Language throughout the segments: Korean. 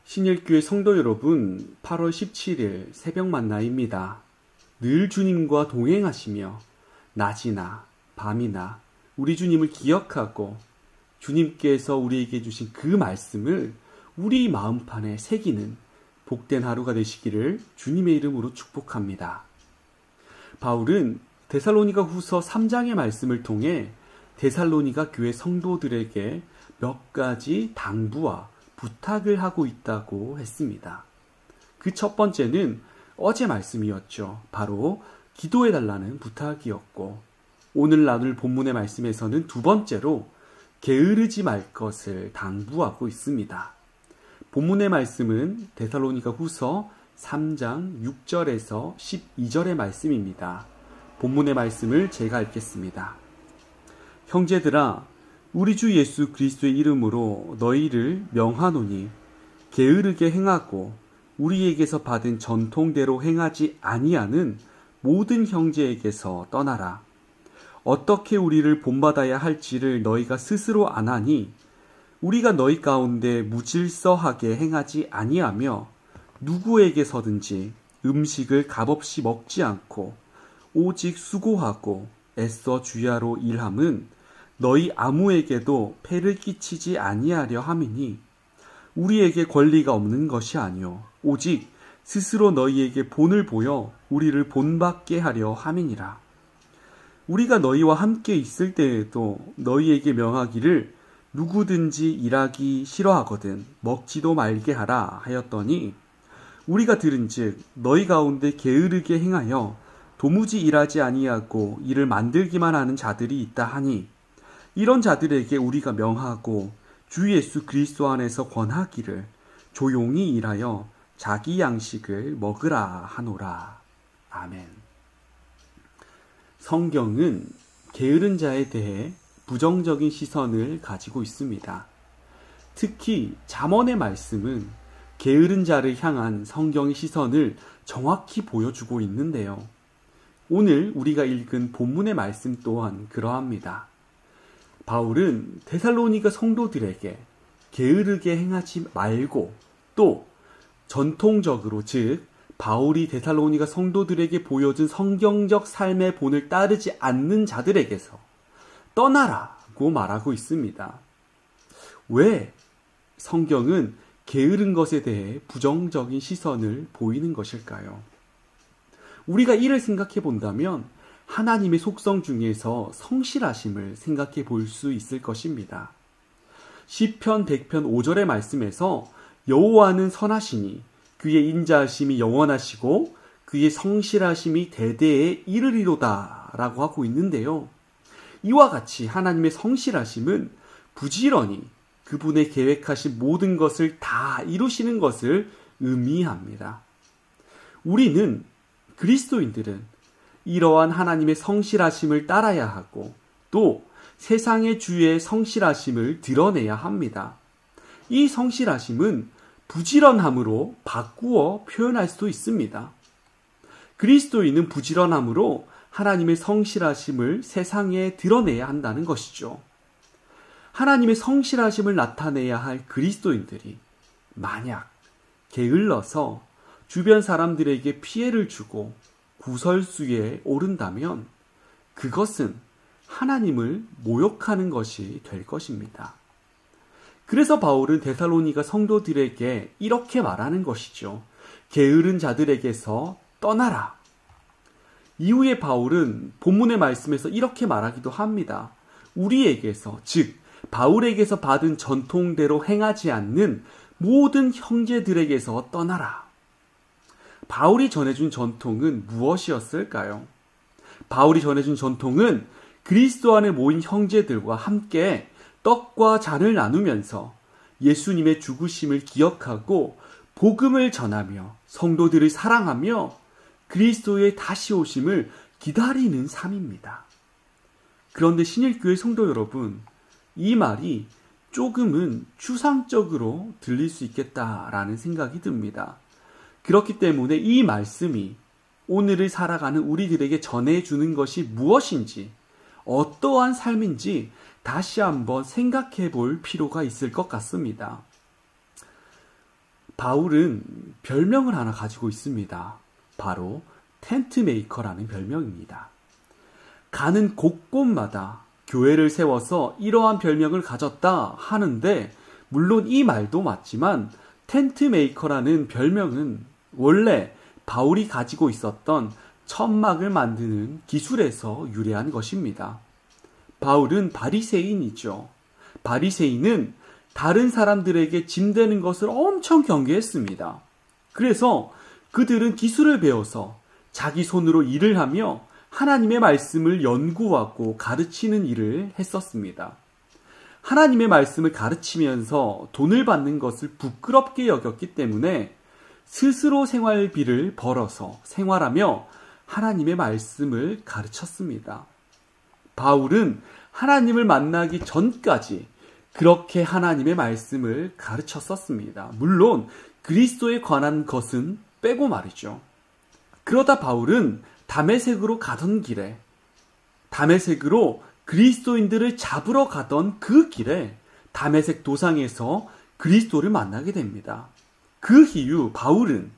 신일교회 성도 여러분, 8월 17일 새벽 만나입니다. 늘 주님과 동행하시며 낮이나 밤이나 우리 주님을 기억하고 주님께서 우리에게 주신 그 말씀을 우리 마음판에 새기는 복된 하루가 되시기를 주님의 이름으로 축복합니다. 바울은 데살로니가 후서 3장의 말씀을 통해 데살로니가 교회 성도들에게 몇 가지 당부와 부탁을 하고 있다고 했습니다. 그 첫 번째는 어제 말씀이었죠. 바로 기도해달라는 부탁이었고, 오늘 나눌 본문의 말씀에서는 두 번째로 게으르지 말 것을 당부하고 있습니다. 본문의 말씀은 데살로니가 후서 3장 6절에서 12절의 말씀입니다. 본문의 말씀을 제가 읽겠습니다. 형제들아, 우리 주 예수 그리스도의 이름으로 너희를 명하노니 게으르게 행하고 우리에게서 받은 전통대로 행하지 아니하는 모든 형제에게서 떠나라. 어떻게 우리를 본받아야 할지를 너희가 스스로 아나니 우리가 너희 가운데 무질서하게 행하지 아니하며 누구에게서든지 음식을 값없이 먹지 않고 오직 수고하고 애써 주야로 일함은 너희 아무에게도 폐를 끼치지 아니하려 함이니 우리에게 권리가 없는 것이 아니요 오직 스스로 너희에게 본을 보여 우리를 본받게 하려 함이니라. 우리가 너희와 함께 있을 때에도 너희에게 명하기를 누구든지 일하기 싫어하거든 먹지도 말게 하라 하였더니 우리가 들은즉 너희 가운데 게으르게 행하여 도무지 일하지 아니하고 일을 만들기만 하는 자들이 있다 하니 이런 자들에게 우리가 명하고 주 예수 그리스도 안에서 권하기를 조용히 일하여 자기 양식을 먹으라 하노라. 아멘. 성경은 게으른 자에 대해 부정적인 시선을 가지고 있습니다. 특히 잠언의 말씀은 게으른 자를 향한 성경의 시선을 정확히 보여주고 있는데요. 오늘 우리가 읽은 본문의 말씀 또한 그러합니다. 바울은 데살로니가 성도들에게 게으르게 행하지 말고 또 전통적으로 즉 바울이 데살로니가 성도들에게 보여준 성경적 삶의 본을 따르지 않는 자들에게서 떠나라고 말하고 있습니다. 왜 성경은 게으른 것에 대해 부정적인 시선을 보이는 것일까요? 우리가 이를 생각해 본다면 하나님의 속성 중에서 성실하심을 생각해 볼 수 있을 것입니다. 시편 100편 5절의 말씀에서 여호와는 선하시니 그의 인자하심이 영원하시고 그의 성실하심이 대대에 이르리로다 라고 하고 있는데요. 이와 같이 하나님의 성실하심은 부지런히 그분의 계획하신 모든 것을 다 이루시는 것을 의미합니다. 우리는 그리스도인들은 이러한 하나님의 성실하심을 따라야 하고 또 세상의 주의 성실하심을 드러내야 합니다. 이 성실하심은 부지런함으로 바꾸어 표현할 수도 있습니다. 그리스도인은 부지런함으로 하나님의 성실하심을 세상에 드러내야 한다는 것이죠. 하나님의 성실하심을 나타내야 할 그리스도인들이 만약 게을러서 주변 사람들에게 피해를 주고 구설수에 오른다면 그것은 하나님을 모욕하는 것이 될 것입니다. 그래서 바울은 데살로니가 성도들에게 이렇게 말하는 것이죠. 게으른 자들에게서 떠나라. 이후에 바울은 본문의 말씀에서 이렇게 말하기도 합니다. 우리에게서 즉 바울에게서 받은 전통대로 행하지 않는 모든 형제들에게서 떠나라. 바울이 전해준 전통은 무엇이었을까요? 바울이 전해준 전통은 그리스도 안에 모인 형제들과 함께 떡과 잔을 나누면서 예수님의 죽으심을 기억하고 복음을 전하며 성도들을 사랑하며 그리스도의 다시 오심을 기다리는 삶입니다. 그런데 신일교회 성도 여러분, 이 말이 조금은 추상적으로 들릴 수 있겠다라는 생각이 듭니다. 그렇기 때문에 이 말씀이 오늘을 살아가는 우리들에게 전해주는 것이 무엇인지, 어떠한 삶인지 다시 한번 생각해 볼 필요가 있을 것 같습니다. 바울은 별명을 하나 가지고 있습니다. 바로 텐트 메이커라는 별명입니다. 가는 곳곳마다 교회를 세워서 이러한 별명을 가졌다 하는데, 물론 이 말도 맞지만 텐트 메이커라는 별명은 원래 바울이 가지고 있었던 천막을 만드는 기술에서 유래한 것입니다. 바울은 바리새인이죠. 바리새인은 다른 사람들에게 짐되는 것을 엄청 경계했습니다. 그래서 그들은 기술을 배워서 자기 손으로 일을 하며 하나님의 말씀을 연구하고 가르치는 일을 했었습니다. 하나님의 말씀을 가르치면서 돈을 받는 것을 부끄럽게 여겼기 때문에 스스로 생활비를 벌어서 생활하며 하나님의 말씀을 가르쳤습니다. 바울은 하나님을 만나기 전까지 그렇게 하나님의 말씀을 가르쳤었습니다. 물론 그리스도에 관한 것은 빼고 말이죠. 그러다 바울은 다메섹으로 가던 길에, 다메섹으로 그리스도인들을 잡으러 가던 그 길에 다메섹 도상에서 그리스도를 만나게 됩니다. 그 이후 바울은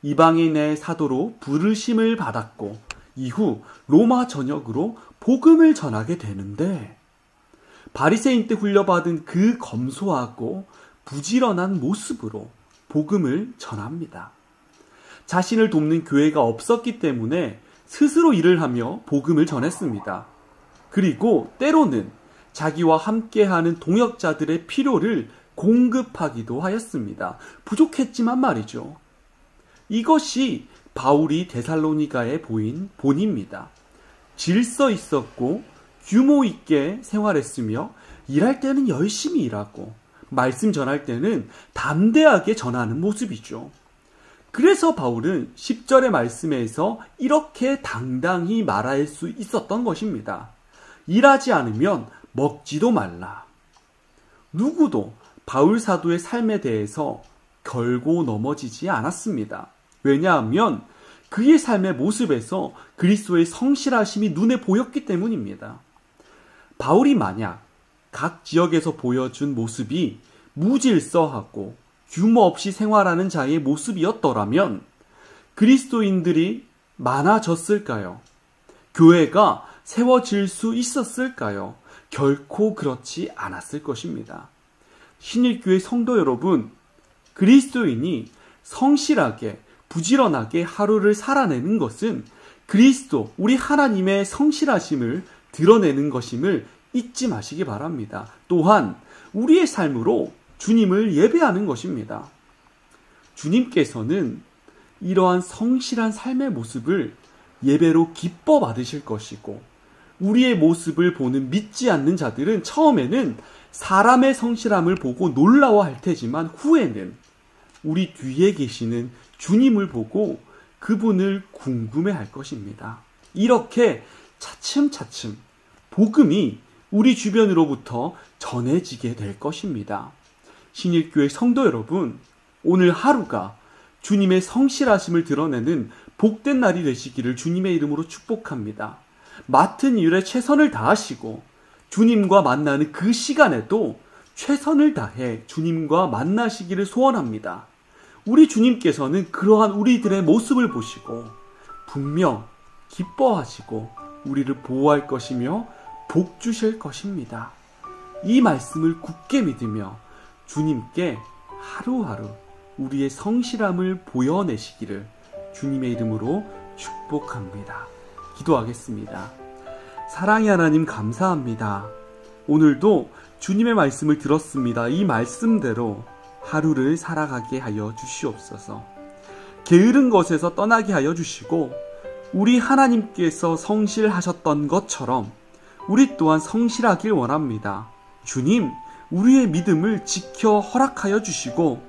이방인의 사도로 부르심을 받았고 이후 로마 전역으로 복음을 전하게 되는데, 바리새인 때 훈련받은 그 검소하고 부지런한 모습으로 복음을 전합니다. 자신을 돕는 교회가 없었기 때문에 스스로 일을 하며 복음을 전했습니다. 그리고 때로는 자기와 함께하는 동역자들의 필요를 공급하기도 하였습니다. 부족했지만 말이죠. 이것이 바울이 데살로니가에 보인 본입니다. 질서 있었고 규모 있게 생활했으며 일할 때는 열심히 일하고 말씀 전할 때는 담대하게 전하는 모습이죠. 그래서 바울은 10절의 말씀에서 이렇게 당당히 말할 수 있었던 것입니다. 일하지 않으면 먹지도 말라. 누구도 바울 사도의 삶에 대해서 결고 넘어지지 않았습니다. 왜냐하면 그의 삶의 모습에서 그리스도의 성실하심이 눈에 보였기 때문입니다. 바울이 만약 각 지역에서 보여준 모습이 무질서하고 규모 없이 생활하는 자의 모습이었더라면 그리스도인들이 많아졌을까요? 교회가 세워질 수 있었을까요? 결코 그렇지 않았을 것입니다. 신일교회 성도 여러분, 그리스도인이 성실하게 부지런하게 하루를 살아내는 것은 그리스도, 우리 하나님의 성실하심을 드러내는 것임을 잊지 마시기 바랍니다. 또한 우리의 삶으로 주님을 예배하는 것입니다. 주님께서는 이러한 성실한 삶의 모습을 예배로 기뻐 받으실 것이고, 우리의 모습을 보는 믿지 않는 자들은 처음에는 사람의 성실함을 보고 놀라워할 테지만 후에는 우리 뒤에 계시는 주님을 보고 그분을 궁금해할 것입니다. 이렇게 차츰차츰 복음이 우리 주변으로부터 전해지게 될 것입니다. 신일교회 성도 여러분, 오늘 하루가 주님의 성실하심을 드러내는 복된 날이 되시기를 주님의 이름으로 축복합니다. 맡은 일에 최선을 다하시고 주님과 만나는 그 시간에도 최선을 다해 주님과 만나시기를 소원합니다. 우리 주님께서는 그러한 우리들의 모습을 보시고 분명 기뻐하시고 우리를 보호할 것이며 복 주실 것입니다. 이 말씀을 굳게 믿으며 주님께 하루하루 우리의 성실함을 보여내시기를 주님의 이름으로 축복합니다. 기도하겠습니다. 사랑의 하나님, 감사합니다. 오늘도 주님의 말씀을 들었습니다. 이 말씀대로 하루를 살아가게 하여 주시옵소서. 게으른 것에서 떠나게 하여 주시고 우리 하나님께서 성실하셨던 것처럼 우리 또한 성실하길 원합니다. 주님, 우리의 믿음을 지켜 허락하여 주시고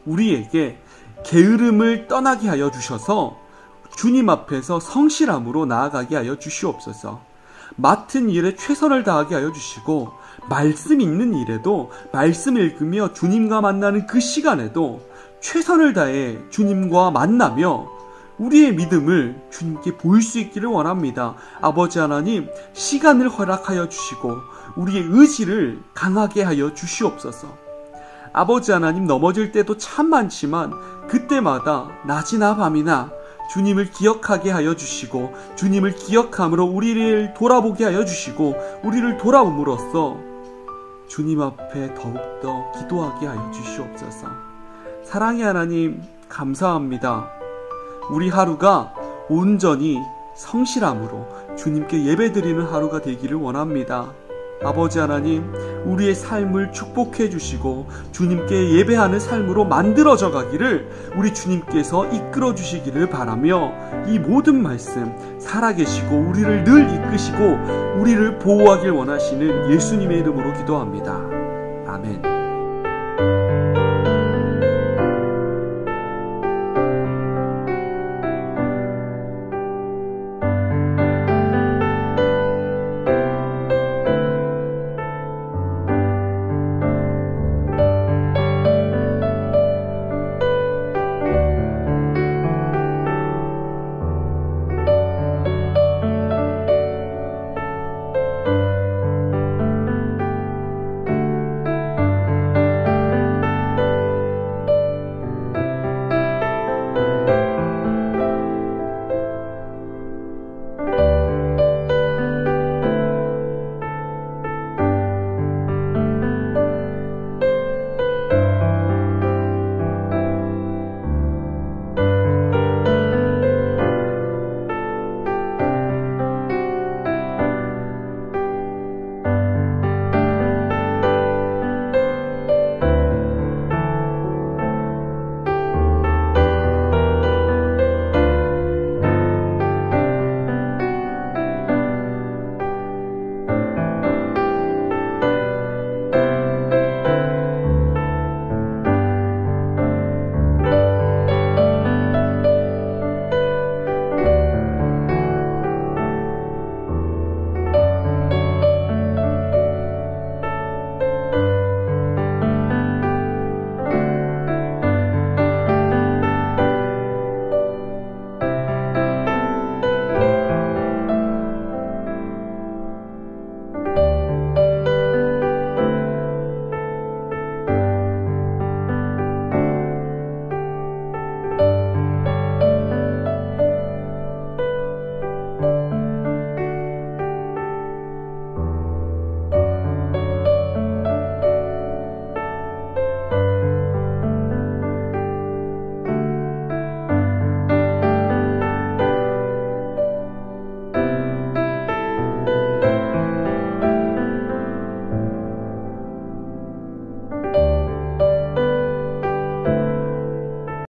우리에게 게으름을 떠나게 하여 주셔서 주님 앞에서 성실함으로 나아가게 하여 주시옵소서. 맡은 일에 최선을 다하게 하여 주시고 말씀 읽는 일에도 말씀 읽으며 주님과 만나는 그 시간에도 최선을 다해 주님과 만나며 우리의 믿음을 주님께 보일 수 있기를 원합니다. 아버지 하나님, 시간을 허락하여 주시고 우리의 의지를 강하게 하여 주시옵소서. 아버지 하나님, 넘어질 때도 참 많지만 그때마다 낮이나 밤이나 주님을 기억하게 하여 주시고, 주님을 기억함으로 우리를 돌아보게 하여 주시고, 우리를 돌아옴으로써 주님 앞에 더욱더 기도하게 하여 주시옵소서. 사랑의 하나님, 감사합니다. 우리 하루가 온전히 성실함으로 주님께 예배드리는 하루가 되기를 원합니다. 아버지 하나님, 우리의 삶을 축복해 주시고 주님께 예배하는 삶으로 만들어져 가기를 우리 주님께서 이끌어 주시기를 바라며, 이 모든 말씀 살아계시고 우리를 늘 이끄시고 우리를 보호하길 원하시는 예수님의 이름으로 기도합니다. 아멘.